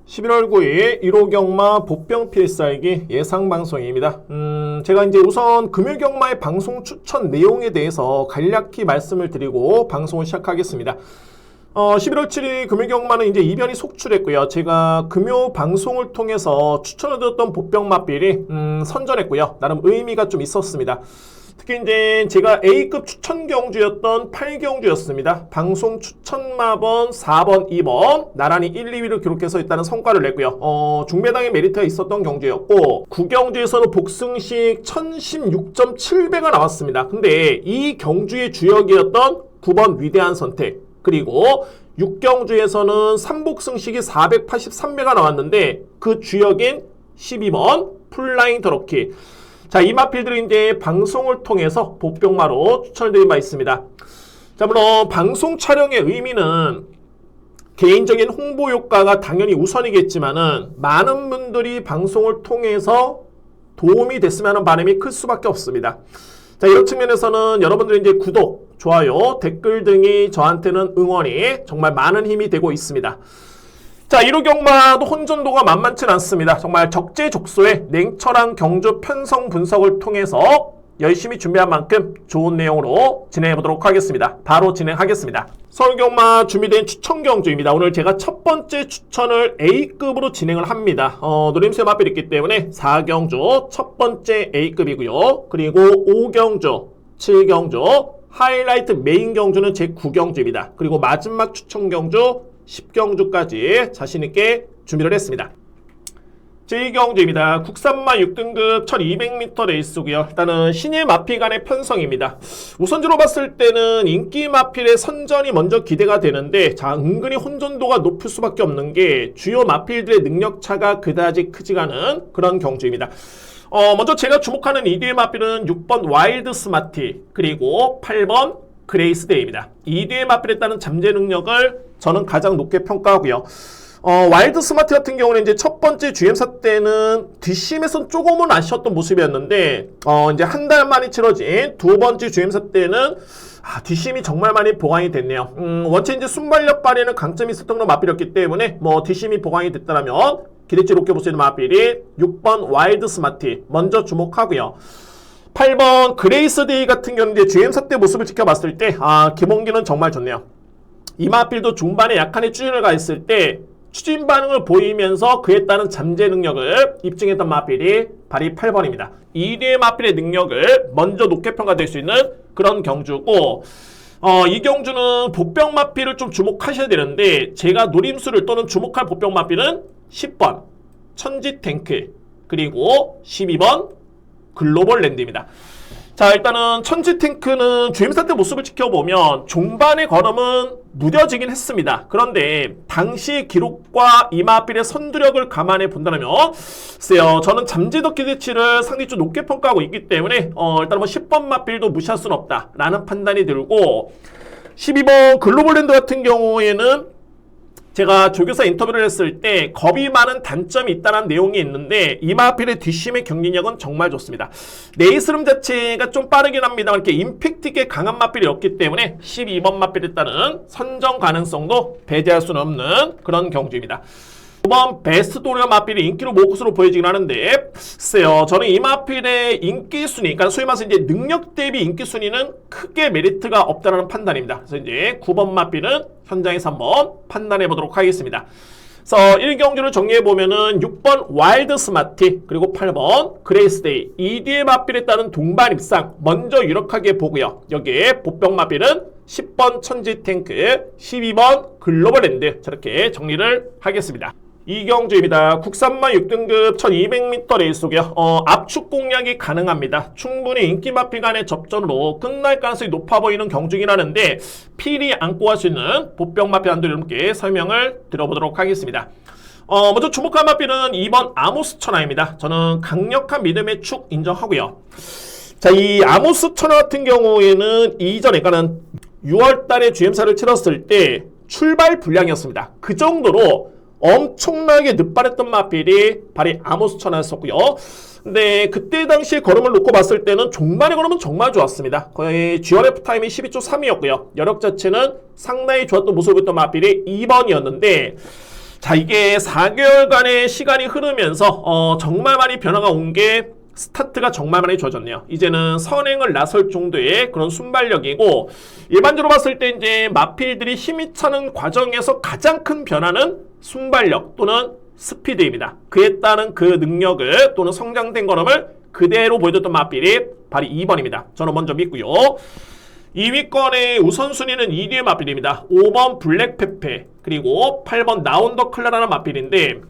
11월 9일 1호 경마 보병 필살기 예상 방송입니다. 제가 이제 우선 금요 경마의 방송 추천 내용에 대해서 간략히 말씀을 드리고 방송을 시작하겠습니다. 11월 7일 금요 경마는 이제 이변이 속출했고요. 제가 금요 방송을 통해서 추천을 드렸던 보병 맛빌이 선전했고요. 나름 의미가 좀 있었습니다. 특히 이제 제가 A급 추천 경주였던 8경주였습니다. 방송 추천 마번 4번, 2번 나란히 1, 2위를 기록해서 일단은 성과를 냈고요. 중배당의 메리트가 있었던 경주였고 9경주에서는 복승식 1016.7배가 나왔습니다. 근데 이 경주의 주역이었던 9번 위대한 선택 그리고 6경주에서는 3복승식이 483배가 나왔는데 그 주역인 12번 풀라인 더럭키. 자, 이 마필들은 이제 방송을 통해서 보병마로 추천드린 바 있습니다. 자, 물론 방송 촬영의 의미는 개인적인 홍보 효과가 당연히 우선이겠지만은 많은 분들이 방송을 통해서 도움이 됐으면 하는 바람이 클 수밖에 없습니다. 자, 이런 측면에서는 여러분들의 이제 구독, 좋아요, 댓글 등이 저한테는 응원이 정말 많은 힘이 되고 있습니다. 자, 1호 경마도 혼전도가 만만치 않습니다. 정말 적재적소의 냉철한 경주 편성 분석을 통해서 열심히 준비한 만큼 좋은 내용으로 진행해 보도록 하겠습니다. 바로 진행하겠습니다. 서울 경마 준비된 추천 경주입니다. 오늘 제가 첫 번째 추천을 A급으로 진행을 합니다. 노림수의 맛빌이 있기 때문에 4경주 첫 번째 A급이고요. 그리고 5경주, 7경주, 하이라이트 메인 경주는 제 9경주입니다. 그리고 마지막 추천 경주 10경주까지 자신있게 준비를 했습니다. 제2경주입니다. 국산마 6등급 1200m 레이스고요. 일단은 신예 마필 간의 편성입니다. 우선주로 봤을 때는 인기 마필의 선전이 먼저 기대가 되는데 자, 은근히 혼전도가 높을 수밖에 없는 게 주요 마필들의 능력차가 그다지 크지가 않은 그런 경주입니다. 먼저 제가 주목하는 2뒤의 마필은 6번 와일드 스마티 그리고 8번 그레이스데이입니다. 2뒤의 마필에 따른 잠재 능력을 저는 가장 높게 평가하고요. 와일드 스마트 같은 경우는 이제 첫 번째 GM사 때는 뒷심에선 조금은 아쉬웠던 모습이었는데, 이제 한 달 만에 치러진 두 번째 GM사 때는, 뒷심이 정말 많이 보강이 됐네요. 원체 이제 순발력 발휘에는 강점이 있었던 건 마필이었기 때문에, 뒷심이 보강이 됐다면, 기대치 높게 볼 수 있는 마필이 6번 와일드 스마트 먼저 주목하고요. 8번 그레이스데이 같은 경우는 이제 GM사 때 모습을 지켜봤을 때, 기본기는 정말 좋네요. 이 마필도 중반에 약간의 추진을 가했을 때 추진 반응을 보이면서 그에 따른 잠재 능력을 입증했던 마필이 바로 8번입니다. 2뒤의 마필의 능력을 먼저 높게 평가될 수 있는 그런 경주고 이 경주는 보병 마필을 좀 주목하셔야 되는데 제가 노림수를 또는 주목할 보병 마필은 10번 천지 탱크 그리고 12번 글로벌 랜드입니다. 자, 일단은 천지 탱크는 GM사 때 모습을 지켜보면 종반의 걸음은 무뎌지긴 했습니다. 그런데 당시 기록과 이마필의 선두력을 감안해 본다면 글쎄요, 저는 잠재적 기대치를 상당히 좀 높게 평가하고 있기 때문에 일단 10번 마필도 무시할 수는 없다라는 판단이 들고 12번 글로벌랜드 같은 경우에는 제가 조교사 인터뷰를 했을 때 겁이 많은 단점이 있다는 내용이 있는데 이마필의 뒷심의 경기력은 정말 좋습니다. 레이스룸 자체가 좀 빠르긴 합니다만 이렇게 임팩트 있게 강한 마필이 없기 때문에 12번 마필에 따른 선정 가능성도 배제할 수는 없는 그런 경주입니다. 5번 베스트 도리어 마필이 인기로 모국수로 보여지긴 하는데 글쎄요, 저는 이 마필의 인기 순위, 그러니까 소위 말해서 이제 능력 대비 인기 순위는 크게 메리트가 없다는 판단입니다. 그래서 이제 9번 마필은 현장에서 한번 판단해 보도록 하겠습니다. 그래서 1경주를 정리해 보면은 6번 와일드 스마티 그리고 8번 그레이스데이 2뒤의 마필에 따른 동반 입상 먼저 유력하게 보고요. 여기에 보병 마필은 10번 천지 탱크 12번 글로벌 랜드 저렇게 정리를 하겠습니다. 이경주입니다. 국산마 6등급 1200m 레이스고요. 압축 공략이 가능합니다. 충분히 인기 마필 간의 접전으로 끝날 가능성이 높아 보이는 경주긴 하는데 필히 안고 할 수 있는 보병 마필 한두 여러분께 설명을 드려보도록 하겠습니다. 먼저 주목할 마필은 2번 아모스 천하입니다. 저는 강력한 믿음의 축 인정하고요. 자, 이 아모스 천하 같은 경우에는 이전에 그러니까는 6월 달에 GM사를 치렀을 때 출발 불량이었습니다. 그 정도로 엄청나게 늦발했던 마필이 바로 아모스 천하였었고요. 근데 그때 당시에 걸음을 놓고 봤을 때는 종반의 걸음은 정말 좋았습니다. 거의 GRF 타임이 12초 3이었고요. 여력 자체는 상당히 좋았던 모습을 보였던 마필이 2번이었는데 자, 이게 4개월간의 시간이 흐르면서 정말 많이 변화가 온 게 스타트가 정말 많이 좋아졌네요. 이제는 선행을 나설 정도의 그런 순발력이고, 일반적으로 봤을 때 이제 마필들이 힘이 차는 과정에서 가장 큰 변화는 순발력 또는 스피드입니다. 그에 따른 그 능력을 또는 성장된 걸음을 그대로 보여줬던 마필이 바로 2번입니다. 저는 먼저 믿고요. 2위권의 우선순위는 2위의 마필입니다. 5번 블랙페페 그리고 8번 나온더 클라라는 마필인데,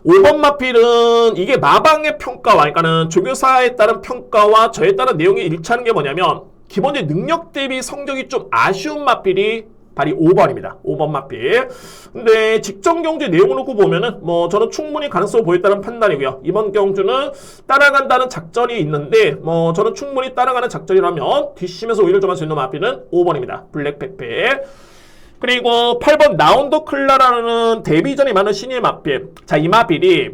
5번 마필은 이게 마방의 평가와, 그러니까는 조교사에 따른 평가와 저에 따른 내용이 일치하는 게 뭐냐면, 기본적인 능력 대비 성적이 좀 아쉬운 마필이 바로 5번입니다. 5번 마필. 근데 직전 경주 내용을 놓고 보면은 저는 충분히 가능성을 보였다는 판단이고요. 이번 경주는 따라간다는 작전이 있는데 저는 충분히 따라가는 작전이라면 뒷심에서 오히려 좀 할 수 있는 마필은 5번입니다. 블랙페페. 그리고 8번 나온더 클라라는 데뷔전이 많은 신예 마필. 자, 이 마필이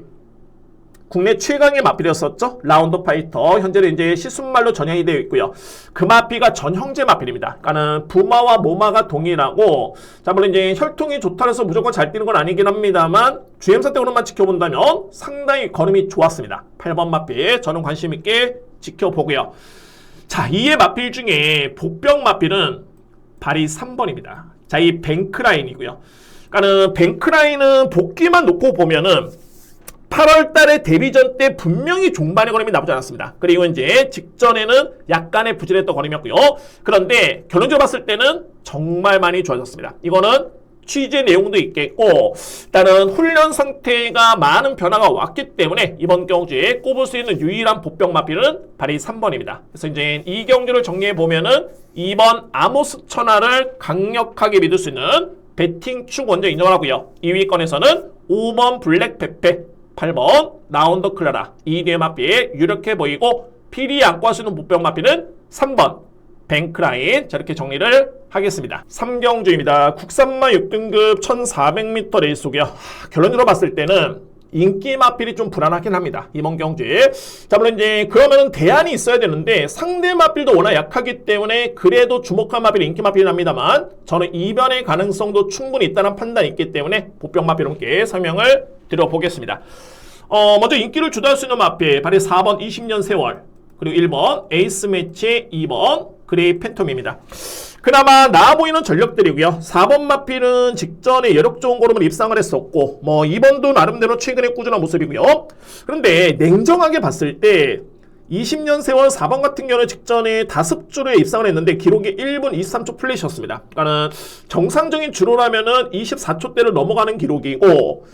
국내 최강의 마필이었었죠. 라운더 파이터. 현재는 이제 시순말로 전향이 되어 있고요. 그 마필가 전형제 마필입니다. 그러니까는 부마와 모마가 동일하고, 자, 물론 이제 혈통이 좋다 해서 무조건 잘 뛰는 건 아니긴 합니다만, GM사 때로만 지켜본다면 상당히 걸음이 좋았습니다. 8번 마필. 저는 관심 있게 지켜보고요. 자, 이의 마필 중에 복병 마필은 발이 3번입니다. 자, 이 뱅크라인이고요. 그러니까는 뱅크라인은 복귀만 놓고 보면은 8월 달에 데뷔전 때 분명히 종반의 걸음이 나쁘지 않았습니다. 그리고 이제 직전에는 약간의 부진했던 걸음이었고요. 그런데 결론적으로 봤을 때는 정말 많이 좋아졌습니다. 이거는 취재 내용도 있겠고, 일단은 훈련 상태가 많은 변화가 왔기 때문에 이번 경주에 꼽을 수 있는 유일한 복병 마필은 바로 3번입니다. 그래서 이제 이 경주를 정리해 보면은 2번 아모스 천하를 강력하게 믿을 수 있는 배팅 축 먼저 인정을 하고요. 2위권에서는 5번 블랙페페, 8번 나온더 클라라, 2위의 마필 유력해 보이고, 필히 안고 할 수 있는 복병 마필은 3번 뱅크라인. 자, 이렇게 정리를 하겠습니다. 3경주입니다. 국산마 6등급 1400m 레이스고요. 결론으로 봤을 때는 인기 마필이 좀 불안하긴 합니다. 이번 경주에. 자, 물론 이제 그러면은 대안이 있어야 되는데 상대 마필도 워낙 약하기 때문에 그래도 주목한 마필이 인기 마필이 납니다만, 저는 이변의 가능성도 충분히 있다는 판단이 있기 때문에 복병 마필 함께 설명을 드려보겠습니다. 먼저 인기를 주도할 수 있는 마필 바로 4번 20년 세월, 그리고 1번 에이스 매치, 2번 그레이 팬텀입니다. 그나마 나아 보이는 전력들이고요. 4번 마필은 직전에 여력 좋은 걸음을 입상을 했었고, 2번도 나름대로 최근에 꾸준한 모습이고요. 그런데 냉정하게 봤을 때 20년 세월 4번 같은 경우는 직전에 5주로에 입상을 했는데 기록이 1분 23초 플랫이었습니다. 그러니까 정상적인 주로라면은 24초대를 넘어가는 기록이고,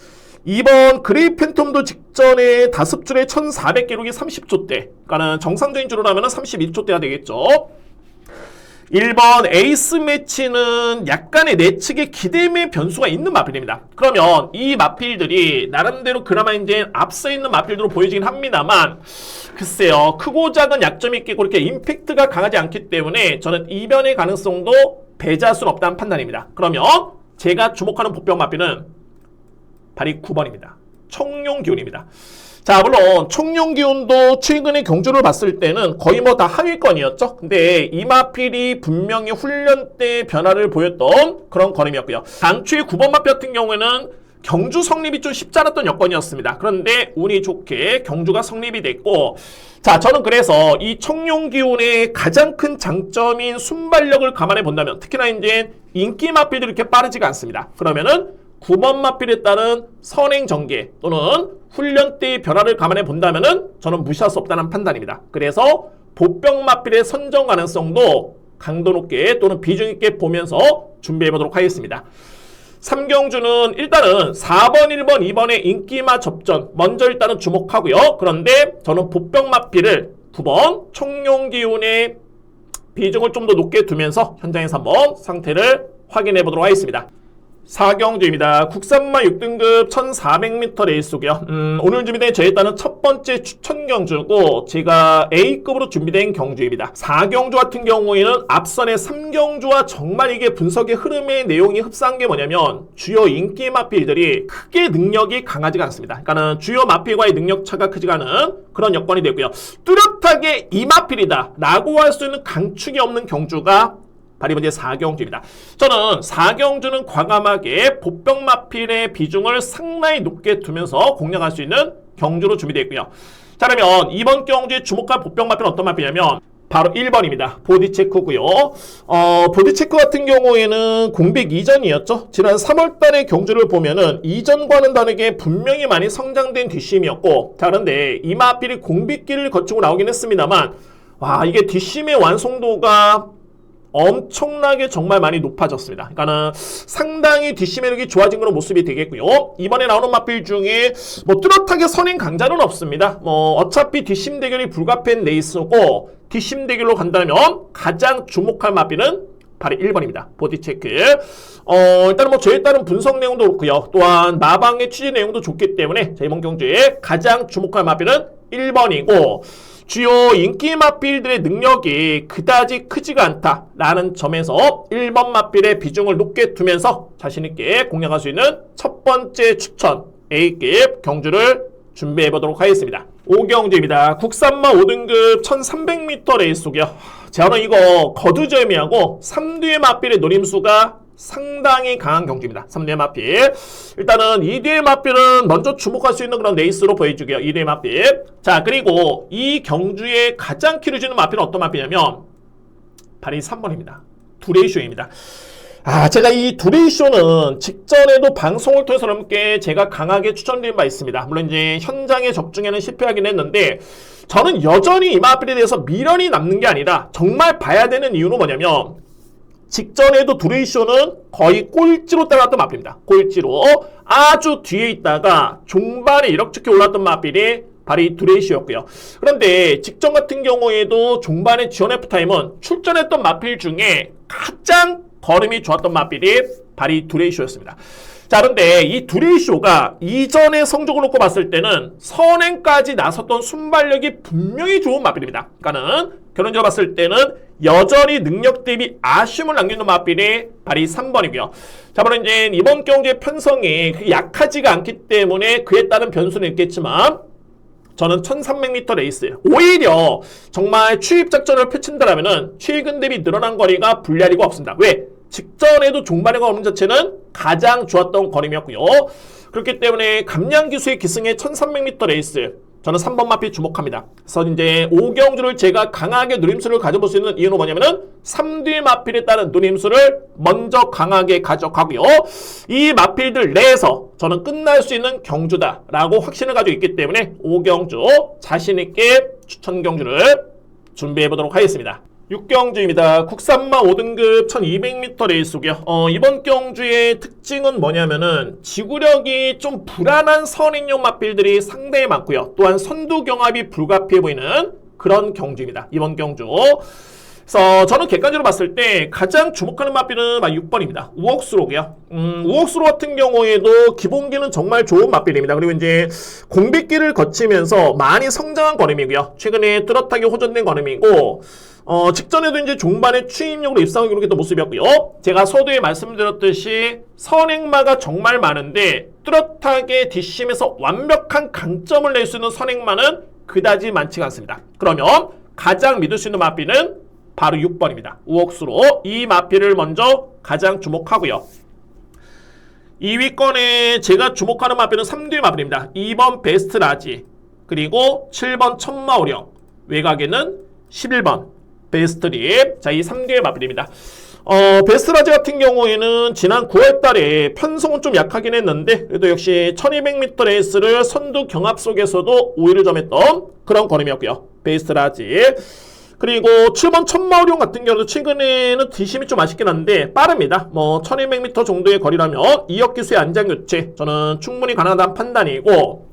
2번 그레이 팬텀도 직전에 5줄에 1400 기록이 30초대. 그러니까 정상적인 주로라면 31초대가 되겠죠. 1번 에이스 매치는 약간의 내측의 기대의 변수가 있는 마필입니다. 그러면 이 마필들이 나름대로 그나마 이제 앞서 있는 마필들로 보여지긴 합니다만, 글쎄요, 크고 작은 약점이 있고 그렇게 임팩트가 강하지 않기 때문에 저는 이변의 가능성도 배제할 수는 없다는 판단입니다. 그러면 제가 주목하는 복병 마필은 바로 9번입니다. 청룡기운입니다. 자, 물론 청룡기운도 최근에 경주를 봤을 때는 거의 다 하위권이었죠. 근데 이 마필이 분명히 훈련 때 변화를 보였던 그런 걸음이었고요. 당초에 9번 마필 같은 경우에는 경주 성립이 좀 쉽지 않았던 여건이었습니다. 그런데 운이 좋게 경주가 성립이 됐고, 자, 저는 그래서 이 청룡기운의 가장 큰 장점인 순발력을 감안해 본다면, 특히나 이제 인기 마필들이 이렇게 빠르지가 않습니다. 그러면은 9번 마필에 따른 선행 전개 또는 훈련 때의 변화를 감안해 본다면은 저는 무시할 수 없다는 판단입니다. 그래서 복병 마필의 선정 가능성도 강도 높게 또는 비중 있게 보면서 준비해 보도록 하겠습니다. 3경주는 일단은 4번, 1번, 2번의 인기마 접전 먼저 일단은 주목하고요. 그런데 저는 복병 마필을 9번 청룡기운의 비중을 좀 더 높게 두면서 현장에서 한번 상태를 확인해 보도록 하겠습니다. 4경주입니다. 국산마 6등급 1400m 레이스고요. 오늘 준비된 저에 따른 첫 번째 추천 경주고, 제가 A급으로 준비된 경주입니다. 4경주 같은 경우에는 앞선의 3경주와 정말 이게 분석의 흐름의 내용이 흡사한 게 뭐냐면, 주요 인기 마필들이 크게 능력이 강하지가 않습니다. 그러니까 주요 마필과의 능력 차가 크지가 않은 그런 여건이 되고요. 뚜렷하게 이 마필이다 라고 할 수 있는 강축이 없는 경주가 바로 이번 4경주입니다. 저는 4경주는 과감하게 보병 마필의 비중을 상당히 높게 두면서 공략할 수 있는 경주로 준비되어 있고요. 자, 그러면 이번 경주에 주목할 보병 마필은 어떤 마필이냐면 바로 1번입니다. 보디체크고요. 보디체크 같은 경우에는 공백 이전이었죠. 지난 3월달의 경주를 보면은 이전과는 다르게 분명히 많이 성장된 뒷심이었고, 자, 그런데 이 마필이 공백기를 거치고 나오긴 했습니다만, 와, 이게 뒷심의 완성도가 엄청나게 정말 많이 높아졌습니다. 그러니까는 상당히 뒷심매력이 좋아진 그런 모습이 되겠고요. 이번에 나오는 마필 중에 뭐 뚜렷하게 선행 강자는 없습니다. 뭐 어차피 뒷심 대결이 불가피한 레이스고 뒷심 대결로 간다면 가장 주목할 마필은 바로 1번입니다. 보디체크. 일단은 뭐 저에 따른 분석 내용도 그렇고요. 또한 마방의 취재 내용도 좋기 때문에 이번 경주에 가장 주목할 마필은 1번이고, 주요 인기 마필들의 능력이 그다지 크지가 않다라는 점에서 1번 마필의 비중을 높게 두면서 자신있게 공략할 수 있는 첫 번째 추천 A급 경주를 준비해보도록 하겠습니다. 5경주입니다. 국산마 5등급 1300m 레이스고요. 저는 이거 거두절미하고 3뒤의 마필의 노림수가 상당히 강한 경주입니다. 3뒤의 마필. 일단은 2뒤의 마필은 먼저 주목할 수 있는 그런 레이스로 보여주고요. 2뒤의 마필. 자, 그리고 이 경주에 가장 키를 주는 마필은 어떤 마필이냐면 바로 이 3번입니다. 두레이쇼입니다. 제가 이 두레이쇼는 직전에도 방송을 통해서 여러분께 제가 강하게 추천드린 바 있습니다. 물론 이제 현장에 적중에는 실패하긴 했는데, 저는 여전히 이 마필에 대해서 미련이 남는 게 아니라 정말 봐야 되는 이유는 뭐냐면, 직전에도 두레이쇼는 거의 꼴찌로 따라왔던 마필입니다. 꼴찌로 아주 뒤에 있다가 종반에 이렇게 올랐던 마필이 바로 이 두레이쇼였고요. 그런데 직전 같은 경우에도 종반의 지원 F타임은 출전했던 마필 중에 가장 걸음이 좋았던 마필이 바로 이 두레이쇼였습니다. 자, 그런데 이 두레이쇼가 이전의 성적을 놓고 봤을 때는 선행까지 나섰던 순발력이 분명히 좋은 마필입니다. 그러니까는 결론적으로 봤을 때는 여전히 능력 대비 아쉬움을 남기는 마필이 바로 이 3번이고요. 자, 물론 이제 이번 경주의 편성이 약하지가 않기 때문에 그에 따른 변수는 있겠지만, 저는 1300m 레이스, 오히려 정말 추입 작전을 펼친다라면은 최근 대비 늘어난 거리가 불리할 리가 없습니다. 왜? 직전에도 종반의 거리 자체는 가장 좋았던 거리였고요. 그렇기 때문에 감량기수의 기승의 1300m 레이스, 저는 3번 마필 주목합니다. 그래서 이제 5경주를 제가 강하게 노림수를 가져볼 수 있는 이유는 뭐냐면은 3뒤 마필에 따른 노림수를 먼저 강하게 가져가고요. 이 마필들 내에서 저는 끝날 수 있는 경주다라고 확신을 가지고 있기 때문에 5경주 자신있게 추천 경주를 준비해보도록 하겠습니다. 6경주입니다. 국산마 5등급 1200m 레이스고요. 이번 경주의 특징은 뭐냐면은 지구력이 좀 불안한 선행용 마필들이 상당히 많고요. 또한 선두 경합이 불가피해 보이는 그런 경주입니다. 이번 경주. 그래서 저는 객관적으로 봤을 때 가장 주목하는 마필은 6번입니다. 우억수로고요. 우억수로 같은 경우에도 기본기는 정말 좋은 마필입니다. 그리고 이제 공백기를 거치면서 많이 성장한 걸음이고요. 최근에 뚜렷하게 호전된 걸음이고, 직전에도 이제 종반의 추임력으로 입상을 기록했던 모습이었고요. 제가 서두에 말씀드렸듯이 선행마가 정말 많은데 뚜렷하게 뒷심에서 완벽한 강점을 낼 수 있는 선행마는 그다지 많지가 않습니다. 그러면 가장 믿을 수 있는 마필은 바로 6번입니다. 우억수로 이 마필을 먼저 가장 주목하고요. 2위권에 제가 주목하는 마필은 3뒤의 마필입니다. 2번 베스트 라지, 그리고 7번 천마오령, 외곽에는 11번 베스트 립. 자, 이 3뒤의 마필입니다. 베스트 라지 같은 경우에는 지난 9월 달에 편성은 좀 약하긴 했는데, 그래도 역시 1200m 레이스를 선두 경합 속에서도 우위를 점했던 그런 걸음이었고요. 베스트 라지. 그리고 7번 천마오령 같은 경우도 최근에는 뒷심이 좀 아쉽긴 한데 빠릅니다. 뭐 1200m 정도의 거리라면 2억 기수의 안장 교체, 저는 충분히 가능하다는 판단이고,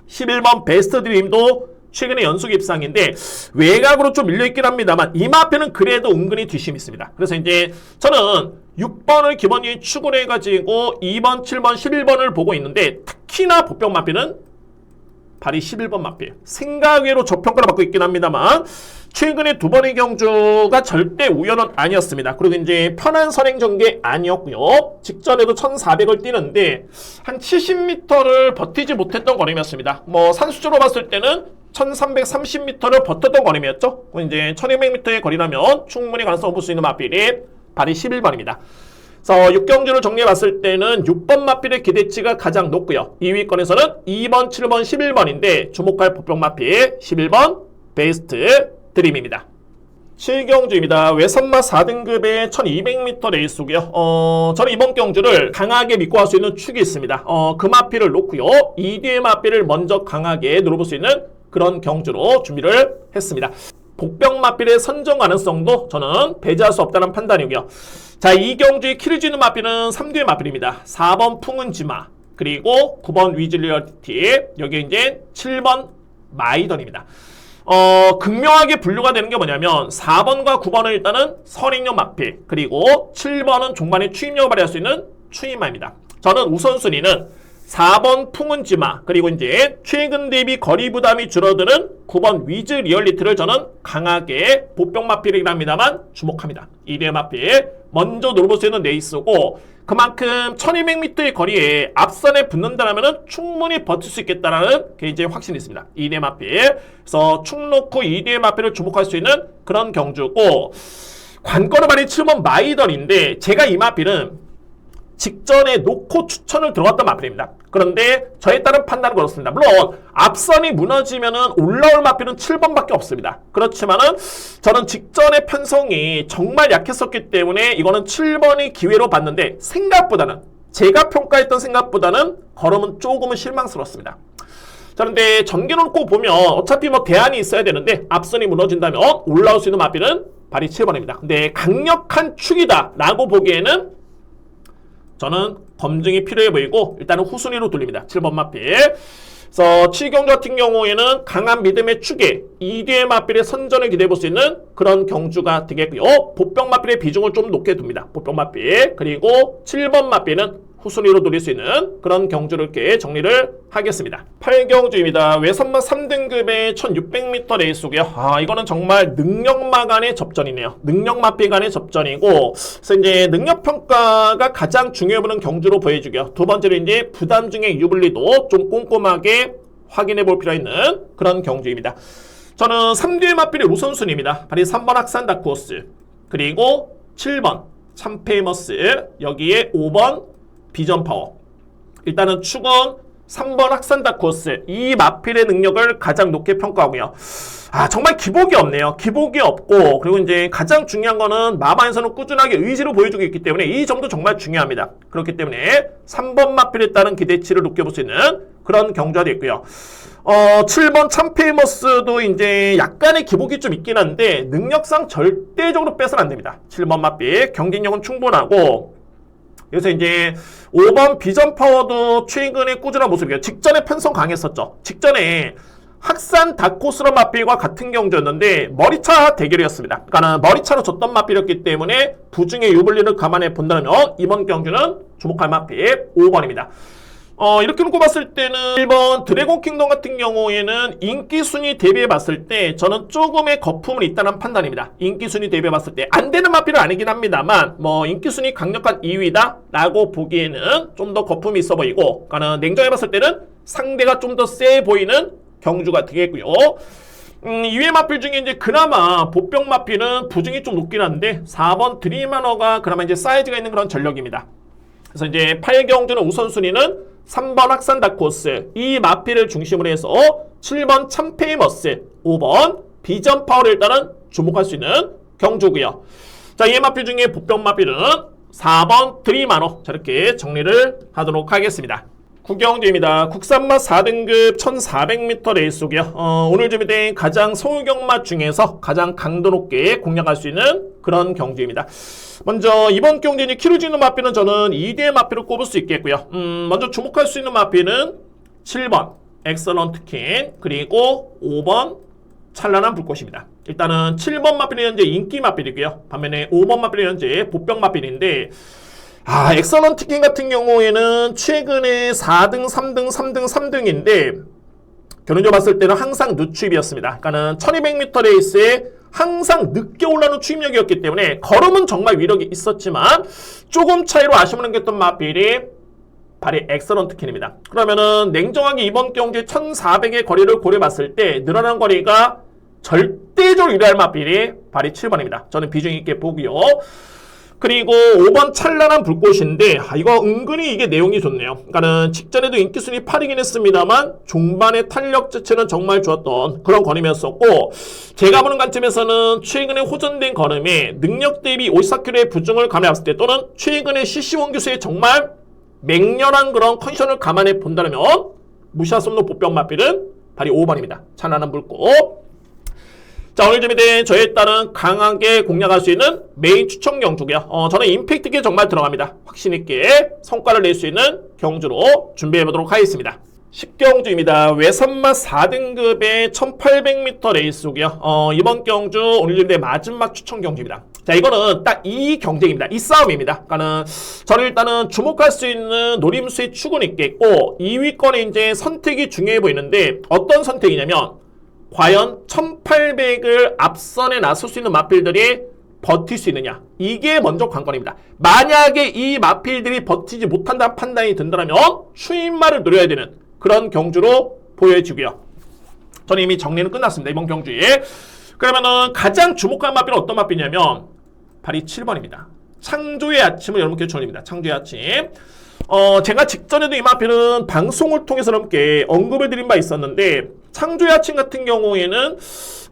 11번 베스트 드림도 최근에 연속 입상인데 외곽으로 좀 밀려있긴 합니다만 이 마필은 그래도 은근히 뒷심이 있습니다. 그래서 이제 저는 6번을 기본적으로 추구를 해가지고 2번, 7번, 11번을 보고 있는데, 특히나 보병 마필은 바로 11번 마필. 생각외로 저평가를 받고 있긴 합니다만 최근에 두 번의 경주가 절대 우연은 아니었습니다. 그리고 이제 편한 선행 전개 아니었고요. 직전에도 1400을 뛰는데 한 70m를 버티지 못했던 거림이었습니다. 뭐 산수적으로 봤을 때는 1330m를 버텼던 거림이었죠. 이제 1200m의 거리라면 충분히 가능성을 볼 수 있는 마필이 발이 11번입니다. 그래서 6경주를 정리해봤을 때는 6번 마필의 기대치가 가장 높고요. 2위권에서는 2번, 7번, 11번인데 주목할 복병 마필 11번 베스트 드림입니다. 7경주입니다. 외선마 4등급의 1200m 레이스고요. 저는 이번 경주를 강하게 믿고 갈 수 있는 축이 있습니다. 그 마필을 놓고요. 2뒤의 마필을 먼저 강하게 노려볼 수 있는 그런 경주로 준비를 했습니다. 복병 마필의 선정 가능성도 저는 배제할 수 없다는 판단이고요. 자, 이 경주의 키를 쥐는 마필은 3뒤의 마필입니다. 4번 풍은지마, 그리고 9번 위즐리얼티, 여기 이제 7번 마이던입니다. 극명하게 분류가 되는 게 뭐냐면 4번과 9번은 일단은 선행력 마필, 그리고 7번은 종반의 추임력을 발휘할 수 있는 추임마입니다. 저는 우선순위는 4번 풍은지마, 그리고 이제 최근 대비 거리 부담이 줄어드는 9번 위즈 리얼리티를 저는 강하게 복병 마필이긴 합니다만 주목합니다. 2대 마필 먼저 노려볼 수 있는 레이스고, 그만큼 1200m의 거리에 앞선에 붙는다면 충분히 버틸 수 있겠다라는 개인적인 확신이 있습니다. 2대 마필. 그래서 축 놓고 2대 마필을 주목할 수 있는 그런 경주고, 관건을 말인 7번 마이던인데 제가 이 마필은 직전에 놓고 추천을 들어갔던 마필입니다. 그런데 저에 따른 판단은 그렇습니다. 물론 앞선이 무너지면은 올라올 마필은 7번밖에 없습니다. 그렇지만은 저는 직전의 편성이 정말 약했었기 때문에 이거는 7번이 기회로 봤는데, 생각보다는 제가 평가했던 생각보다는 걸음은 조금은 실망스럽습니다. 자, 그런데 전개를 놓고 보면 어차피 뭐 대안이 있어야 되는데 앞선이 무너진다면 올라올 수 있는 마필은 발이 7번입니다. 근데 강력한 축이다 라고 보기에는 저는 검증이 필요해 보이고 일단은 후순위로 돌립니다. 7번 마필. 그래서 7경주 같은 경우에는 강한 믿음의 축에 2뒤의 마필의 선전을 기대해 볼 수 있는 그런 경주가 되겠고요. 복병 마필의 비중을 좀 높게 둡니다. 복병 마필. 그리고 7번 마필은 후순위로 돌릴 수 있는 그런 경주를 이렇게 정리를 하겠습니다. 8경주입니다. 외선마 3등급의 1600m 레이스고요. 이거는 정말 능력마 간의 접전이네요. 능력마필 간의 접전이고, 그래서 이제 능력평가가 가장 중요해 보는 경주로 보여주고요. 두 번째로 이제 부담 중의 유불리도 좀 꼼꼼하게 확인해 볼 필요가 있는 그런 경주입니다. 저는 3뒤의 마필의 우선순위입니다. 바로 3번 학산 다크호스, 그리고 7번 참페이머스, 여기에 5번 비전 파워. 일단은 축은 3번 학산 다크호스, 이 마필의 능력을 가장 높게 평가하고요. 정말 기복이 없네요. 기복이 없고, 그리고 이제 가장 중요한 거는 마마에서는 꾸준하게 의지를 보여주고 있기 때문에 이 점도 정말 중요합니다. 그렇기 때문에 3번 마필에 따른 기대치를 높게 볼 수 있는 그런 경주가 되겠고요. 7번 참페이머스도 이제 약간의 기복이 좀 있긴 한데 능력상 절대적으로 빼서는 안 됩니다. 7번 마필 경쟁력은 충분하고, 그래서 이제 5번 비전 파워도 최근에 꾸준한 모습이에요. 직전에 편성 강했었죠. 직전에 학산 다코스런 마필과 같은 경주였는데 머리차 대결이었습니다. 그러니까 머리차로 졌던 마필이었기 때문에 부중의 유불리를 감안해 본다면 이번 경주는 주목할 마필 5번입니다. 이렇게 놓고 봤을 때는 1번 드래곤 킹덤 같은 경우에는 인기 순위 대비해 봤을 때 저는 조금의 거품은 있다는 판단입니다. 인기 순위 대비해 봤을 때 안 되는 마필은 아니긴 합니다만 뭐 인기 순위 강력한 2위다 라고 보기에는 좀 더 거품이 있어 보이고, 그러니까 냉정해 봤을 때는 상대가 좀 더 세 보이는 경주가 되겠고요. 2회 마필 중에 이제 그나마 보병 마필은 부중이 좀 높긴 한데 4번 드림하너가 그나마 이제 사이즈가 있는 그런 전력입니다. 그래서 이제 8경주는 우선순위는 3번 학산 다코스, 이 마필을 중심으로 해서 7번 참페이머스, 5번 비전 파워를 일단은 주목할 수 있는 경주고요. 자, 이 마필 중에 복병 마필은 4번 드림하너, 저렇게 정리를 하도록 하겠습니다. 9경주입니다. 국산마 4등급 1400m 레이스고요. 오늘 준비된 가장 서울경마 중에서 가장 강도 높게 공략할 수 있는 그런 경주입니다. 먼저 이번 경주에 키로 지는 마필은 저는 2대의 마필을 꼽을 수 있겠고요. 먼저 주목할 수 있는 마필은 7번 엑설런트 퀸, 그리고 5번 찬란한 불꽃입니다. 일단은 7번 마필이 현재 인기 마필이고요. 반면에 5번 마필이 현재 보병 마필인데, 엑설런트 킹 같은 경우에는 최근에 4등, 3등, 3등, 3등인데 결론적으로 봤을 때는 항상 늦추입이었습니다. 그러니까는 1200m 레이스에 항상 늦게 올라오는 추임력이었기 때문에 걸음은 정말 위력이 있었지만 조금 차이로 아쉬움을 남겼던 마필이 바로 엑설런트 퀸입니다. 그러면은 냉정하게 이번 경주에 1400의 거리를 고려봤을 때 늘어난 거리가 절대적으로 유리할 마필이 바로 7번입니다. 저는 비중 있게 보고요. 그리고 5번 찬란한 불꽃인데 이거 은근히 이게 내용이 좋네요. 그러니까는 직전에도 인기순위 8이긴 했습니다만 종반의 탄력 자체는 정말 좋았던 그런 걸음이었었고, 제가 보는 관점에서는 최근에 호전된 걸음에 능력 대비 54km의 부중을 감안했을 때, 또는 최근에 CC1 교수의 정말 맹렬한 그런 컨디션을 감안해 본다면 무시할 수 없는 보병 마필은 바로 5번입니다. 찬란한 불꽃. 자, 오늘 준비된 저에 따른 강하게 공략할 수 있는 메인 추천 경주고요. 저는 임팩트 있게 정말 들어갑니다. 확신 있게 성과를 낼 수 있는 경주로 준비해 보도록 하겠습니다. 10경주입니다. 외선마 4등급의 1800m 레이스고요. 이번 경주 오늘 준비된 마지막 추천 경주입니다. 자, 이거는 딱 이 경쟁입니다. 이 싸움입니다. 그러니까는 저는 일단은 주목할 수 있는 노림수의 축은 있겠고, 2위권에 이제 선택이 중요해 보이는데, 어떤 선택이냐면 과연 1800을 앞선에 나설 수 있는 마필들이 버틸 수 있느냐, 이게 먼저 관건입니다. 만약에 이 마필들이 버티지 못한다는 판단이 든다면 추임말을 노려야 되는 그런 경주로 보여지고요. 저는 이미 정리는 끝났습니다. 이번 경주에. 그러면은 가장 주목할 마필은 어떤 마필이냐면 바로 7번입니다. 창조의 아침을 여러분께 추천드립니다. 창조의 아침. 제가 직전에도 이 마필은 방송을 통해서 함께 언급을 드린 바 있었는데, 창조의 아침 같은 경우에는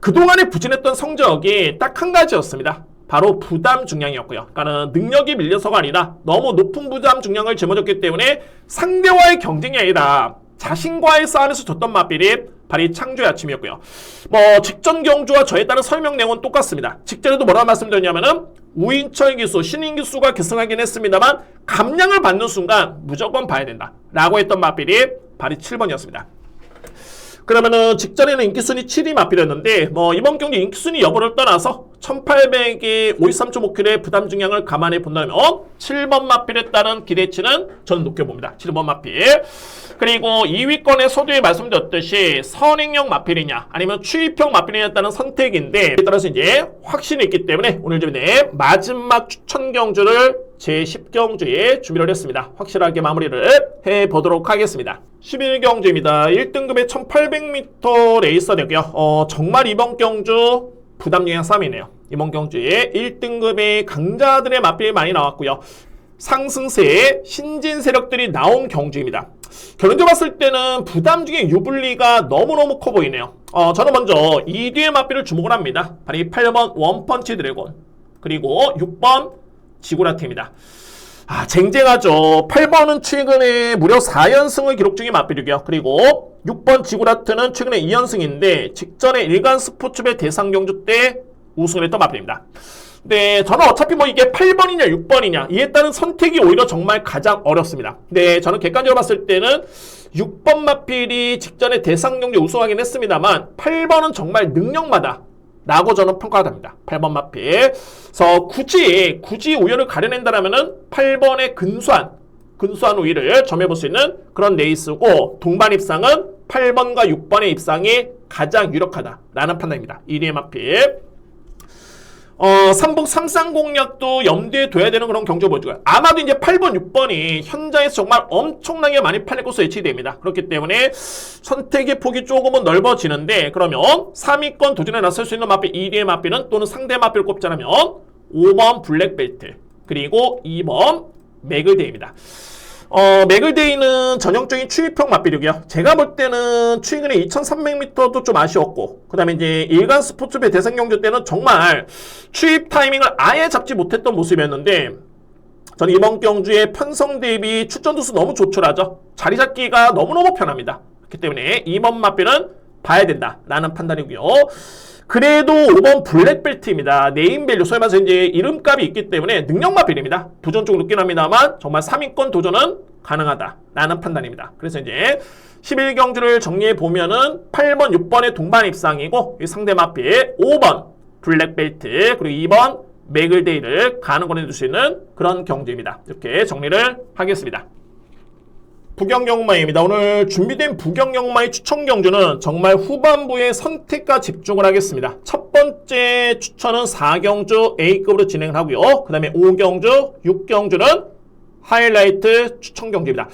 그동안에 부진했던 성적이 딱 한 가지였습니다. 바로 부담 중량이었고요. 그러니까 능력이 밀려서가 아니라 너무 높은 부담 중량을 짊어졌기 때문에 상대와의 경쟁이 아니라 자신과의 싸움에서 졌던 마필이 바로 창조의 아침이었고요. 직전 경주와 저에 따른 설명 내용은 똑같습니다. 직전에도 뭐라고 말씀드렸냐면은 우인철 기수, 신인 기수가 결승하긴 했습니다만 감량을 받는 순간 무조건 봐야 된다 라고 했던 마필이 바로 7번이었습니다. 그러면은 직전에는 인기순위 7이 마필이었는데, 이번 경기 인기순위 여부를 떠나서 1800의 53.5kg의 부담 중량을 감안해 본다면 7번 마필에 따른 기대치는 저는 높여봅니다. 7번 마필. 그리고 2위권의 서두에 말씀드렸듯이 선행형 마필이냐 아니면 추입형 마필이냐에 따른 선택인데, 따라서 이제 확신이 있기 때문에 오늘 준비된 마지막 추천 경주를 제10경주에 준비를 했습니다. 확실하게 마무리를 해보도록 하겠습니다. 11경주입니다. 1등급의 1800m 레이서 되고요. 정말 이번 경주 부담 중량 싸움이네요. 이번 경주에 1등급의 강자들의 마필이 많이 나왔고요. 상승세에 신진 세력들이 나온 경주입니다. 결론적으로 봤을 때는 부담 중에 유불리가 너무너무 커 보이네요. 저는 먼저 2뒤의 마필을 주목을 합니다. 바로 이 8번 원펀치 드래곤, 그리고 6번 지구라트입니다. 쟁쟁하죠. 8번은 최근에 무려 4연승을 기록 중인 마필이고요. 그리고 6번 지구라트는 최근에 2연승인데 직전에 일간 스포츠배 대상 경주 때 우승을 했던 마필입니다. 네, 저는 어차피 이게 8번이냐 6번이냐 이에 따른 선택이 오히려 정말 가장 어렵습니다. 네, 저는 객관적으로 봤을 때는 6번 마필이 직전에 대상 경주 우승하긴 했습니다만 8번은 정말 능력마다 라고 저는 평가를 합니다. 8번 마필. 그래서 굳이 우열을 가려낸다면은 8번의 근소한 우위를 점해볼 수 있는 그런 레이스고, 동반 입상은 8번과 6번의 입상이 가장 유력하다라는 판단입니다. 1위의 마필. 삼복 3쌍 공략도 염두에 둬야 되는 그런 경주 보여주고요. 아마도 이제 8번, 6번이 현장에서 정말 엄청나게 많이 팔릴 것으로 예측됩니다. 그렇기 때문에 선택의 폭이 조금은 넓어지는데, 그러면 3위권 도전에 나설 수 있는 마필 1위의 마필은, 또는 상대 마필을 꼽자면 5번 블랙벨트, 그리고 2번 맥을데이입니다. 맥을데이는 전형적인 추입형 마필이고요. 제가 볼 때는 최근에 2300m도 좀 아쉬웠고, 그 다음에 이제 일간 스포츠배 대상 경주 때는 정말 추입 타이밍을 아예 잡지 못했던 모습이었는데, 저는 이번 경주에 편성 대비 출전 두수 너무 조촐하죠. 자리 잡기가 너무너무 편합니다. 그렇기 때문에 2번 마필은 봐야 된다라는 판단이고요. 그래도 5번 블랙벨트입니다. 네임밸류, 소위 말해서 이제 이름값이 있기 때문에 능력 마필입니다. 도전 쪽 높긴 합니다만 정말 3위권 도전은 가능하다라는 판단입니다. 그래서 이제 11경주를 정리해 보면은 8번, 6번의 동반 입상이고, 상대 마필 5번 블랙벨트, 그리고 2번 맥을데이를 가능 권해줄 수 있는 그런 경주입니다. 이렇게 정리를 하겠습니다. 부경영마입니다. 오늘 준비된 부경영마의 추천 경주는 정말 후반부의 선택과 집중을 하겠습니다. 첫 번째 추천은 4경주 A급으로 진행을 하고요. 그 다음에 5경주, 6경주는 하이라이트 추천 경주입니다.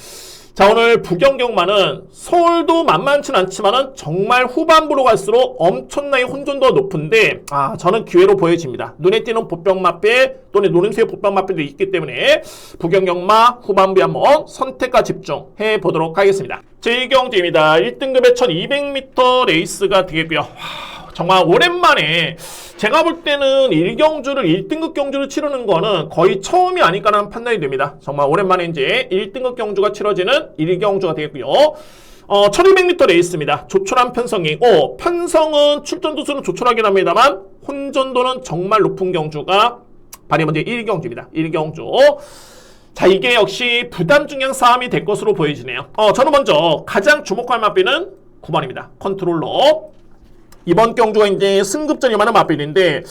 자, 오늘 부경경마는 서울도 만만치 않지만은 정말 후반부로 갈수록 엄청나게 혼돈도가 높은데, 저는 기회로 보여집니다. 눈에 띄는 보병마필 또는 노림수의 보병마필도 있기 때문에 부경경마 후반부에 한번 선택과 집중해 보도록 하겠습니다. 제2경주입니다. 1등급의 1200m 레이스가 되겠고요. 정말 오랜만에 제가 볼 때는 1경주를 1등급 경주를 치르는 거는 거의 처음이 아닐까라는 판단이 됩니다. 정말 오랜만에 이제 1등급 경주가 치러지는 1경주가 되겠고요. 1200m 레이스입니다. 조촐한 편성이고, 편성은 출전 도수는 조촐하긴 합니다만 혼전도는 정말 높은 경주가 바로 먼저 1경주입니다. 1경주. 자, 이게 역시 부담 중량 싸움이 될 것으로 보여지네요. 저는 먼저 가장 주목할 마비는 9번입니다. 컨트롤러. 이번 경주가 이제 승급전이 많은 마필인데,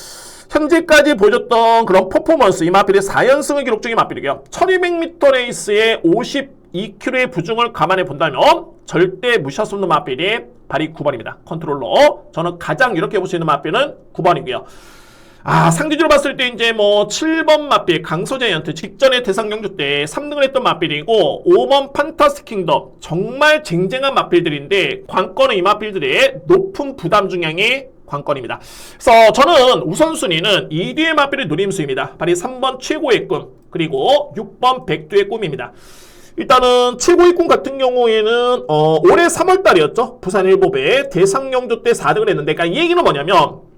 현재까지 보여줬던 그런 퍼포먼스, 이 마필의 4연승을 기록 중인 마필이고요. 1200m 레이스의 52kg의 부중을 감안해 본다면 절대 무시할 수 없는 마필이 바로 9번입니다. 컨트롤러. 저는 가장 이렇게 볼 수 있는 마필은 9번이고요. 상대적으로 봤을 때 이제 7번 마필 강서자이언트 직전에 대상 경주 때 3등을 했던 마필이고, 5번 판타스틱 킹덤 정말 쟁쟁한 마필들인데 관건은 이 마필들의 높은 부담 중량의 관건입니다. 그래서 저는 우선순위는 2뒤의 마필의 노림수입니다. 바로 3번 최고의 꿈, 그리고 6번 백두의 꿈입니다. 일단은 최고의 꿈 같은 경우에는 올해 3월달이었죠. 부산 일보배 대상 경주 때 4등을 했는데, 그러니까 이 얘기는 뭐냐면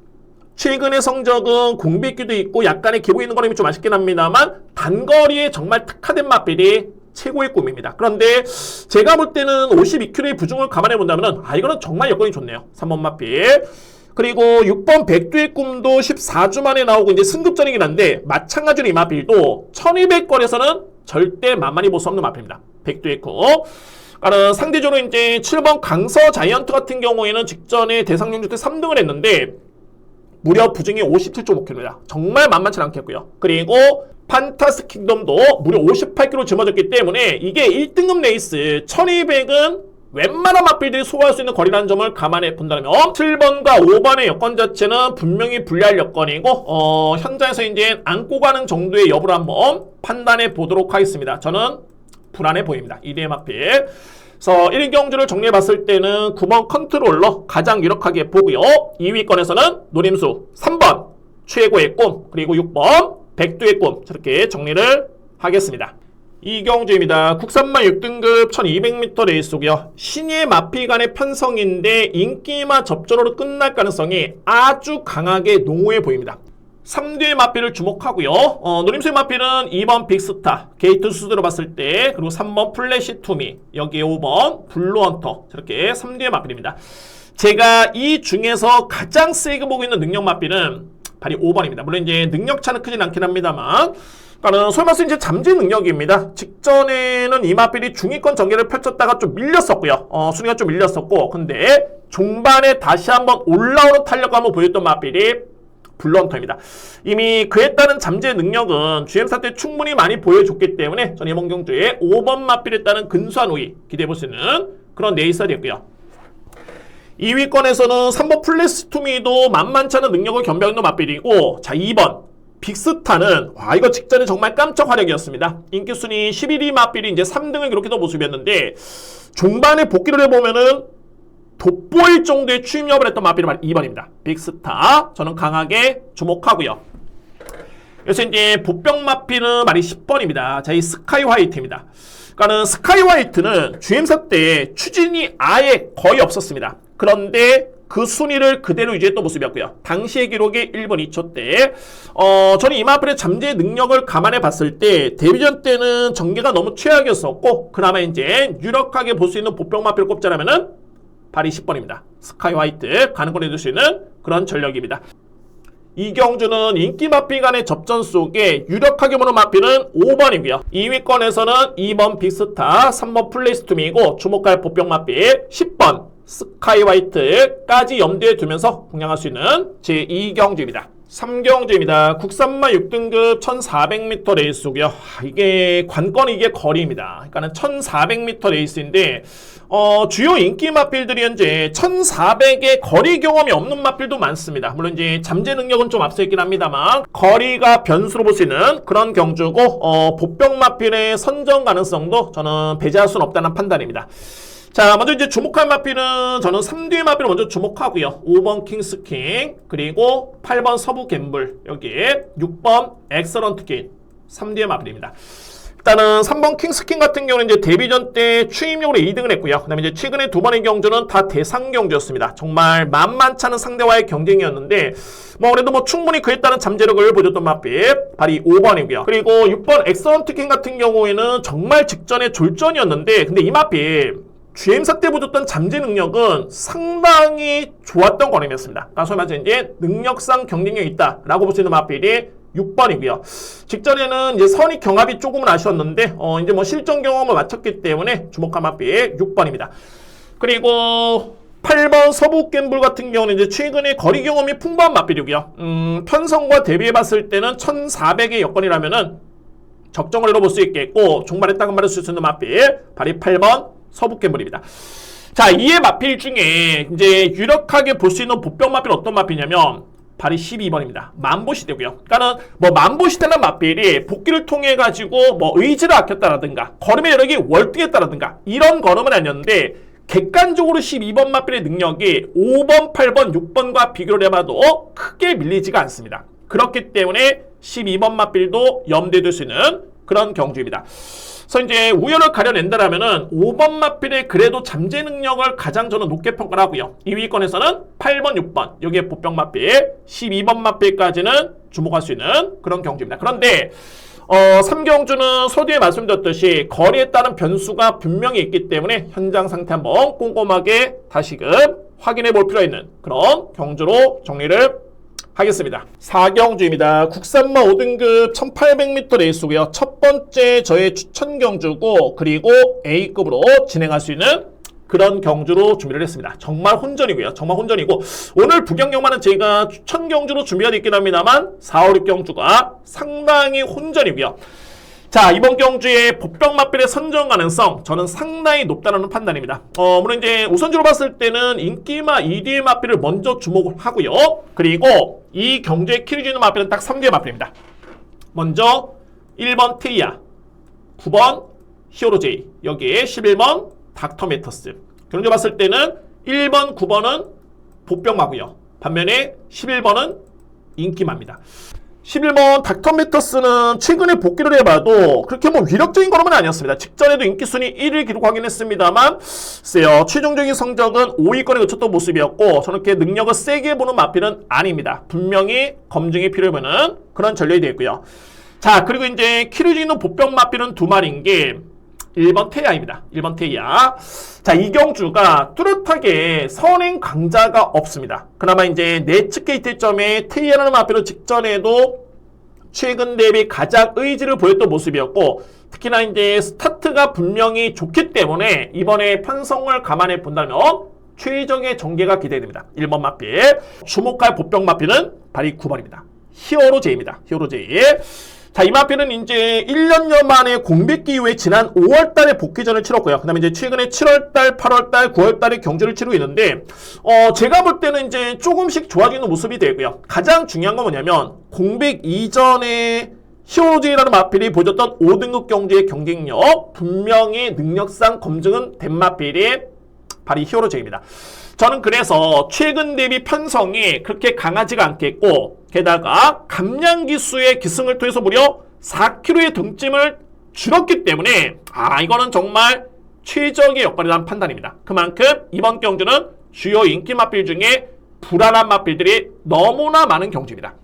최근의 성적은 공백기도 있고 약간의 기복 있는 거는 좀 아쉽긴 합니다만 단거리에 정말 특화된 마필이 최고의 꿈입니다. 그런데 제가 볼 때는 52kg의 부중을 감안해 본다면 이거는 정말 여건이 좋네요. 3번 마필. 그리고 6번 백두의 꿈도 14주 만에 나오고 이제 승급전이긴 한데, 마찬가지로 이 마필도 1200거리에서는 절대 만만히 볼 수 없는 마필입니다. 백두의 꿈. 상대적으로 이제 7번 강서 자이언트 같은 경우에는 직전에 대상 경주 때 3등을 했는데 무려 부중이 57.5kg입니다. 정말 만만치 않겠고요. 그리고 판타스틱 킹덤도 무려 58kg 짊어졌기 때문에 이게 1등급 레이스 1200은 웬만한 마필들이 소화할 수 있는 거리라는 점을 감안해 본다면 7번과 5번의 여건 자체는 분명히 불리할 여건이고, 현장에서 이제 안고 가는 정도의 여부를 한번 판단해 보도록 하겠습니다. 저는 불안해 보입니다. 2대의 마필. 그래서 1경주를 정리해 봤을 때는 9번 컨트롤러 가장 유력하게 보고요. 2위권에서는 노림수 3번 최고의 꿈, 그리고 6번 백두의 꿈, 저렇게 정리를 하겠습니다. 2경주입니다. 국산마 6등급 1200m 레이스고요. 신예 마필 간의 편성인데 인기마 접전으로 끝날 가능성이 아주 강하게 농후해 보입니다. 3뒤의 마필을 주목하고요. 노림수의 마필은 2번 빅스타 게이트 수수로 봤을 때, 그리고 3번 플래시 투미, 여기에 5번 블루헌터, 저렇게 3뒤의 마필입니다. 제가 이 중에서 가장 세게 보고 있는 능력 마필은 바로 5번입니다. 물론 이제 능력차는 크진 않긴 합니다만, 그러니까 소위 말해서 이제 잠재 능력입니다. 직전에는 이 마필이 중위권 전개를 펼쳤다가 좀 밀렸었고요. 순위가 좀 밀렸었고, 근데 중반에 다시 한번 올라오는 탄력을 한번 보였던 마필이 블루헌터입니다. 이미 그에 따른 잠재 능력은 GM사 때 충분히 많이 보여줬기 때문에 전 이번 경주에 5번 마필에 따른 근소한 우위 기대해 볼 수 있는 그런 레이스가 됐고요. 2위권에서는 3번 플래스투미도 만만치 않은 능력을 겸비하는 마필이고, 자, 2번 빅스타는 이거 직전에 정말 깜짝 활약이었습니다. 인기순위 11위 마필이 이제 3등을 기록했던 모습이었는데, 종반에 복귀를 해보면은 돋보일 정도의 추임력을 했던 마필이 바로 2번입니다. 빅스타. 저는 강하게 주목하고요. 그래서 이제 보병 마필은 말이 10번입니다. 자, 이 스카이 화이트입니다. 그러니까는 스카이 화이트는 GM사 때 추진이 아예 거의 없었습니다. 그런데 그 순위를 그대로 유지했던 모습이었고요. 당시의 기록이 1분 2초 때, 저는 이 마필의 잠재 능력을 감안해 봤을 때 데뷔전 때는 전개가 너무 최악이었었고, 그나마 이제 유력하게 볼 수 있는 보병 마필을 꼽자라면은 바로 10번입니다. 스카이 화이트 가는 걸 해줄 수 있는 그런 전력입니다. 이경주는 인기 마필 간의 접전 속에 유력하게 보는 마필은 5번이고요. 2위권에서는 2번 빅스타, 3번 플레이스투미이고, 주목할 보병 마필 10번 스카이 화이트까지 염두에 두면서 공략할 수 있는 제2경주입니다. 삼경주입니다. 국산마 6등급 1400m 레이스고요. 이게 관건이 이게 거리입니다. 그러니까는 1400m 레이스인데 주요 인기 마필들이 현재 1400의 거리 경험이 없는 마필도 많습니다. 물론 이제 잠재 능력은 좀 앞서 있긴 합니다만 거리가 변수로 볼 수 있는 그런 경주고 보병 마필의 선정 가능성도 저는 배제할 수는 없다는 판단입니다. 자, 먼저 이제 주목할 마필은 저는 3뒤의 마필을 먼저 주목하고요. 5번 킹스킹, 그리고 8번 서부 갬블, 여기에 6번 엑설런트 게인, 3뒤의 마필입니다. 일단은 3번 킹스킹 같은 경우는 이제 데뷔전 때 추임용으로 2등을 했고요. 그 다음에 이제 최근에 두 번의 경주는 다 대상 경주였습니다. 정말 만만치 않은 상대와의 경쟁이었는데, 그래도 충분히 그에 따른 잠재력을 보여줬던 마필, 발이 5번이고요. 그리고 6번 엑설런트 게인 같은 경우에는 정말 직전에 졸전이었는데, 근데 이 마필, GM사 때 보여줬던 잠재 능력은 상당히 좋았던 거림이었습니다. 소위 말해서 이제 능력상 경쟁력이 있다라고 볼 수 있는 마필이 6번이고요. 직전에는 이제 선익 경합이 조금은 아쉬웠는데, 이제 실전 경험을 마쳤기 때문에 주목한 마필 6번입니다. 그리고 8번 서부 갬블 같은 경우는 이제 최근에 거리 경험이 풍부한 마필이고요. 편성과 대비해봤을 때는 1400의 여건이라면은 적정거리로 볼 수 있겠고, 종말에 딱 말할 수 있는 마필, 발이 8번 서부 갬블입니다. 자, 이의 마필 중에 이제 유력하게 볼 수 있는 보병 마필 어떤 마필이냐면 발이 12번입니다. 만보시대고요. 그러니까는 만보시대라는 마필이 복귀를 통해 가지고 의지를 아꼈다라든가 걸음의 여력이 월등했다라든가 이런 걸음은 아니었는데 객관적으로 12번 마필의 능력이 5번, 8번, 6번과 비교를 해봐도 크게 밀리지가 않습니다. 그렇기 때문에 12번 마필도 염두에 둘 수 있는 그런 경주입니다. 그래서 이제 우열을 가려낸다라면은 5번 마필의 그래도 잠재 능력을 가장 저는 높게 평가를 하고요. 2위권에서는 8번, 6번 여기에 보병 마필, 12번 마필까지는 주목할 수 있는 그런 경주입니다. 그런데 3경주는 서두에 말씀드렸듯이 거리에 따른 변수가 분명히 있기 때문에 현장 상태 한번 꼼꼼하게 다시금 확인해 볼 필요가 있는 그런 경주로 정리를 하겠습니다. 4경주입니다. 국산마 5등급 1800m 레이스고요. 첫 번째 저의 추천 경주고, 그리고 A급으로 진행할 수 있는 그런 경주로 준비를 했습니다. 정말 혼전이고요. 정말 혼전이고, 오늘 부경경마는 제가 추천 경주로 준비가 되어 있긴 합니다만 4, 5, 6경주가 상당히 혼전이고요. 자, 이번 경주의 보병 마필의 선정 가능성 저는 상당히 높다는 판단입니다. 물론 이제 우선주로 봤을 때는 인기마 2뒤의 마필을 먼저 주목을 하고요. 그리고 이 경주의 키를 주는 마필은 딱 3뒤의 마필입니다. 먼저 1번 테이아, 9번 히어로제이, 여기에 11번 닥터메터스. 경주 봤을 때는 1번, 9번은 보병마고요. 반면에 11번은 인기마입니다. 11번 닥터메터스는 최근에 복귀를 해봐도 그렇게 위력적인 걸음은 아니었습니다. 직전에도 인기순위 1위를 기록하긴 했습니다만 최종적인 성적은 5위권에 그쳤던 모습이었고 저는 이렇게 능력을 세게 보는 마필은 아닙니다. 분명히 검증이 필요해보는 그런 전략이 되었고요. 자, 그리고 이제 키를 주는 보병 마필은 두 마리인 게 1번 테이아입니다. 1번 테이아. 자, 이 경주가 뚜렷하게 선행 강자가 없습니다. 그나마 이제 내측 게이트점에 테이아라는 마필은 직전에도 최근 대비 가장 의지를 보였던 모습이었고, 특히나 이제 스타트가 분명히 좋기 때문에 이번에 편성을 감안해 본다면 최적의 전개가 기대됩니다. 1번 마필. 주목할 보병 마필은 발이 9번입니다. 히어로제이입니다. 히어로제이. 자, 이 마필은 이제 1년여 만에 공백기 이후에 지난 5월달에 복귀전을 치렀고요. 그 다음에 이제 최근에 7월달, 8월달, 9월달에 경주를 치르고 있는데, 제가 볼 때는 이제 조금씩 좋아지는 모습이 되고요. 가장 중요한 건 뭐냐면, 공백 이전에 히어로제이라는 마필이 보여줬던 5등급 경주의 경쟁력, 분명히 능력상 검증은 된 마필이 발이 히어로제이입니다. 저는 그래서 최근 대비 편성이 그렇게 강하지가 않겠고, 게다가 감량기수의 기승을 통해서 무려 4kg의 등짐을 줄였기 때문에 이거는 정말 최적의 역할이라는 판단입니다. 그만큼 이번 경주는 주요 인기 마필 중에 불안한 마필들이 너무나 많은 경주입니다.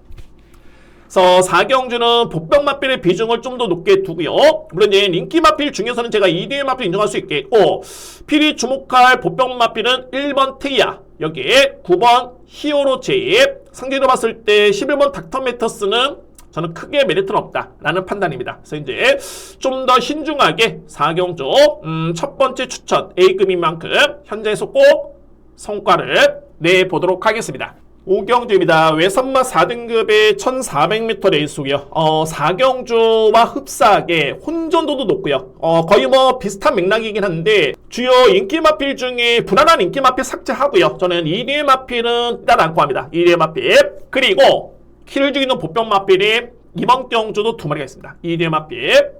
그래서 4경주는 보병 마필의 비중을 좀 더 높게 두고요. 물론 이제 인기 마필 중에서는 제가 2뒤의 마필 인정할 수 있겠고, 필히 주목할 보병 마필은 1번 테이아, 여기에 9번 히어로제이, 상대로 봤을 때 11번 닥터메터스는 저는 크게 메리트는 없다라는 판단입니다. 그래서 이제 좀 더 신중하게 4경주 첫 번째 추천 A급인 만큼 현장에서 꼭 성과를 내보도록 하겠습니다. 오경주입니다. 외선마 4등급의 1400m 레이스고요. 4경주와 흡사하게 혼전도도 높고요. 거의 뭐 비슷한 맥락이긴 한데 주요 인기 마필 중에 불안한 인기 마필 삭제하고요. 저는 1위의 마필은 일단 안고 합니다. 1위의 마필. 그리고 키를 죽이는 보병 마필이 이번 경주도 2마리가 있습니다. 1위의 마필.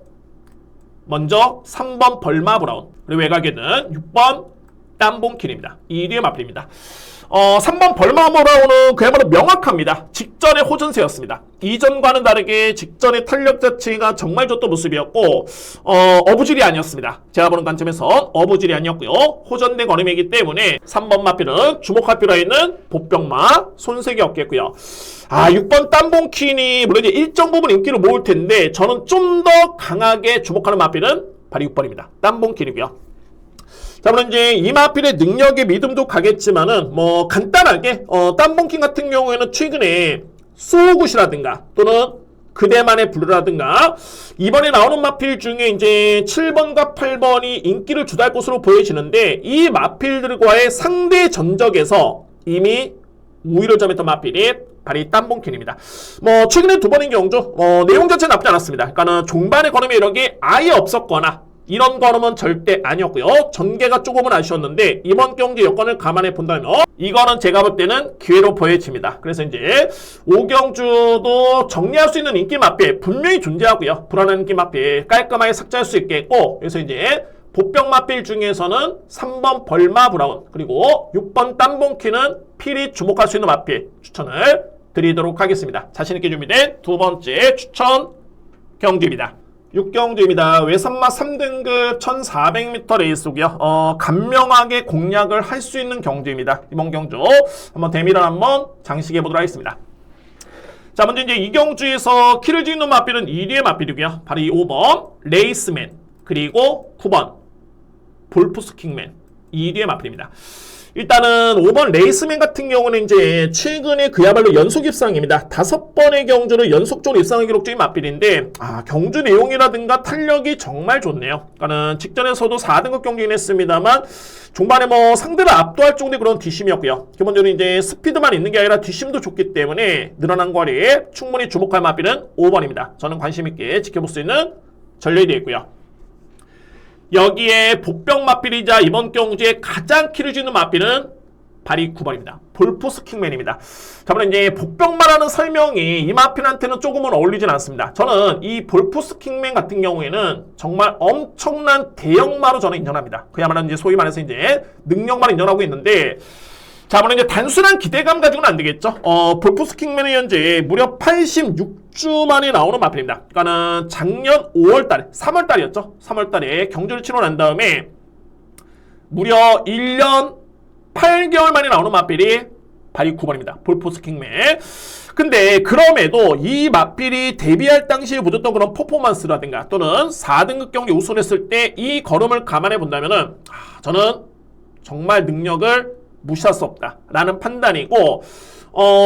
먼저 3번 벌마 브라운. 그리고 외곽에는 6번 땀봉킬입니다. 1위의 마필입니다. 3번 벌마모라오는 그야말로 명확합니다. 직전의 호전세였습니다. 이전과는 다르게 직전의 탄력 자체가 정말 좋던 모습이었고 어부질이 아니었습니다. 제가 보는 관점에서 어부질이 아니었고요. 호전된 걸음이기 때문에 3번 마필은 주목할 필요가 있는 보병마 손색이 없겠고요. 6번 땀봉킨이 물론 이제 일정 부분 인기를 모을 텐데 저는 좀 더 강하게 주목하는 마필은 바로 6번입니다. 땀봉킨이고요. 자, 물론 이제 이 마필의 능력에 믿음도 가겠지만은 뭐 간단하게 땀봉킹 같은 경우에는 최근에 소굿이라든가 또는 그대만의 블루라든가 이번에 나오는 마필 중에 이제 7번과 8번이 인기를 주도할 것으로 보여지는데 이 마필들과의 상대 전적에서 이미 우위를 점했던 마필이 바로 이 땀봉킨입니다. 뭐 최근에 2번인 경주 내용 자체는 나쁘지 않았습니다. 그러니까는 종반의 걸음이 이런 게 아예 없었거나 이런 걸음은 절대 아니었고요. 전개가 조금은 아쉬웠는데 이번 경기 여건을 감안해 본다면 이거는 제가 볼 때는 기회로 보여집니다. 그래서 이제 오경주도 정리할 수 있는 인기 마필 분명히 존재하고요. 불안한 인기 마필 깔끔하게 삭제할 수 있겠고 그래서 이제 보병 마필 중에서는 3번 벌마 브라운 그리고 6번 땀봉키는 필히 주목할 수 있는 마필 추천을 드리도록 하겠습니다. 자신있게 준비된 2번째 추천 경주입니다. 6경주입니다. 외선마 3등급 1400m 레이스고요. 간명하게 공략을 할 수 있는 경주입니다. 이번 경주 한번 대미를 한번 장식해 보도록 하겠습니다. 자, 먼저 이제 이 경주에서 키를 죽이는 마필은 1위의 마필이고요. 바로 이 5번 레이스맨 그리고 9번 볼프스킹맨 2위의 마필입니다. 일단은 5번 레이스맨 같은 경우는 이제 최근에 그야말로 연속 입상입니다. 5번의 경주를 연속적으로 입상을 기록 중인 마필인데 경주 내용이라든가 탄력이 정말 좋네요. 그러니까는 직전에서도 4등급 경기긴 했습니다만 종반에 뭐 상대를 압도할 정도의 그런 뒷심이었고요. 기본적으로 이제 스피드만 있는 게 아니라 뒷심도 좋기 때문에 늘어난 거리에 충분히 주목할 마필은 5번입니다. 저는 관심 있게 지켜볼 수 있는 전력이 되어 있고요. 여기에 복병 마필이자 이번 경주에 가장 키를 주는 마필은 바로 9번입니다. 볼프스킹맨입니다. 자, 물론 이제 복병마라는 설명이 이 마필한테는 조금은 어울리진 않습니다. 저는 이 볼프스킹맨 같은 경우에는 정말 엄청난 대형마로 저는 인정합니다. 그야말로 이제 소위 말해서 이제 능력만 인정하고 있는데 자, 물론 이제 단순한 기대감 가지고는 안 되겠죠. 볼프스킹맨은 현재 무려 86주 만에 나오는 마필입니다. 그러니까는 작년 5월달에, 3월달이었죠. 3월달에 경주를 치러 난 다음에 무려 1년 8개월 만에 나오는 마필이 바로 9번입니다. 볼프스킹맨. 근데 그럼에도 이 마필이 데뷔할 당시에 보여줬던 그런 퍼포먼스라든가 또는 4등급 경기 우승했을 때 이 걸음을 감안해 본다면은 저는 정말 능력을 무시할 수 없다라는 판단이고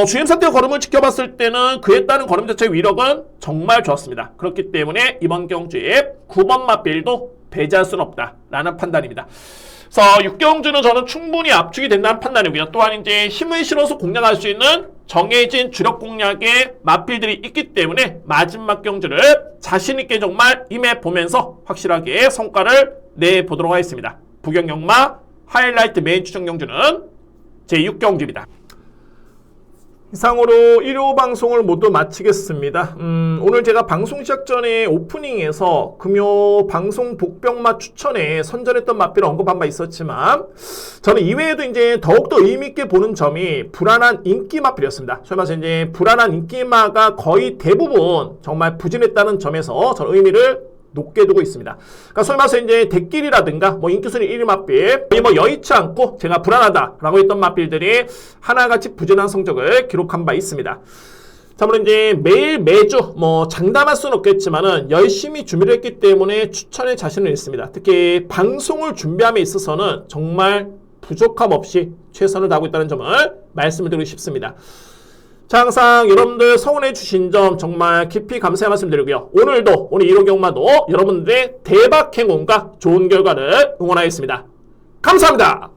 주행사 때 걸음을 지켜봤을 때는 그에 따른 걸음 자체의 위력은 정말 좋았습니다. 그렇기 때문에 이번 경주에 9번 마필도 배제할 수는 없다라는 판단입니다. 그래서 6경주는 저는 충분히 압축이 된다는 판단이고요. 또한 이제 힘을 실어서 공략할 수 있는 정해진 주력 공략의 마필들이 있기 때문에 마지막 경주를 자신있게 정말 임해보면서 확실하게 성과를 내보도록 하겠습니다. 부경영마 하이라이트 메인 추천 경주는 제6경주입니다. 이상으로 1호 방송을 모두 마치겠습니다. 오늘 제가 방송 시작 전에 오프닝에서 금요 방송 복병마 추천에 선전했던 마필을 언급한 바 있었지만 저는 이외에도 이제 더욱더 의미있게 보는 점이 불안한 인기 마필이었습니다. 소위 말해서 이제 불안한 인기마가 거의 대부분 정말 부진했다는 점에서 저는 의미를 높게 두고 있습니다. 그러니까 소위 말해서 이제 대길이라든가 뭐 인기순위 1위 마필 뭐 여의치 않고 제가 불안하다라고 했던 마필들이 하나같이 부진한 성적을 기록한 바 있습니다. 자, 물론 이제 매주 뭐 장담할 수는 없겠지만은 열심히 준비를 했기 때문에 추천에 자신은 있습니다. 특히 방송을 준비함에 있어서는 정말 부족함 없이 최선을 다하고 있다는 점을 말씀을 드리고 싶습니다. 자, 항상 여러분들 성원해 주신 점 정말 깊이 감사의 말씀드리고요. 오늘도 오늘 1호 경마도 여러분들의 대박 행운과 좋은 결과를 응원하겠습니다. 감사합니다.